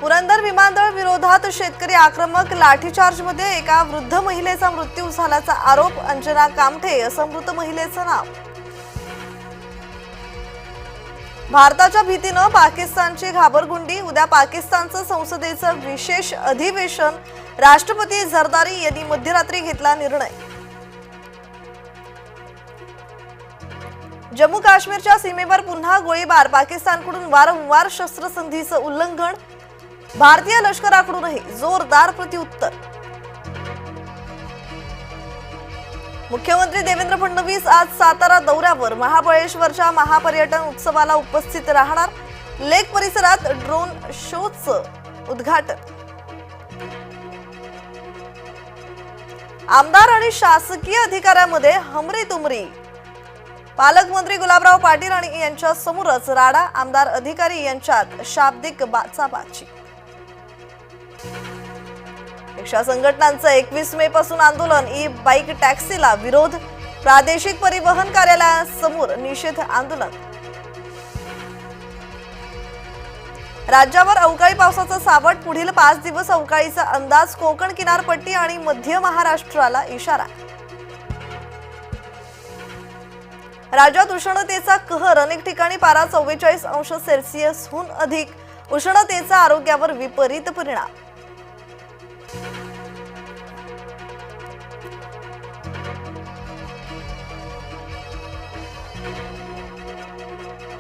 पुरंदर विमानतळ विरोधात शेतकरी आक्रमक, लाठीचार्जमध्ये एका वृद्ध महिलेचा मृत्यू झाल्याचा आरोप, अंजना कामठे असं मृत महिलेचं नाव। भारताच्या भीतीनं पाकिस्तानची घाबरगुंडी, उद्या पाकिस्तानचं संसदेचं विशेष अधिवेशन, राष्ट्रपती झरदारी यांनी मध्यरात्री घेतला निर्णय। जम्मू काश्मीरच्या सीमेवर पुन्हा गोळीबार, पाकिस्तानकडून वारंवार शस्त्रसंधीचं उल्लंघन, भारतीय लष्कराकडूनही जोरदार प्रत्युत्तर। मुख्यमंत्री देवेंद्र फडणवीस आज सातारा दौऱ्यावर, महाबळेश्वरच्या महापर्यटन उत्सवाला उपस्थित राहणार, लेक परिसरात ड्रोन शोचं उद्घाटन। आमदार आणि शासकीय अधिकाऱ्यांमध्ये हमरी-तुमरी, पालकमंत्री गुलाबराव पाटील आणि यांच्या समोरच राडा, आमदार अधिकारी यांच्यात शाब्दिक बाचाबाची। रिक्षा संघटनांचं 21 मे पासून आंदोलन, ई बाईक टॅक्सीला विरोध, प्रादेशिक परिवहन कार्यालयासमोर निषेध आंदोलन। राज्यावर अवकाळी पावसाचा सावट, पुढील 5 दिवस अवकाळीचा अंदाज, कोकण किनारपट्टी आणि मध्य महाराष्ट्राला इशारा। राज्यात उष्णतेचा कहर, अनेक ठिकाणी पारा 44 अंश सेल्सिअसहून अधिक, उष्णतेचा आरोग्यावर विपरीत परिणाम।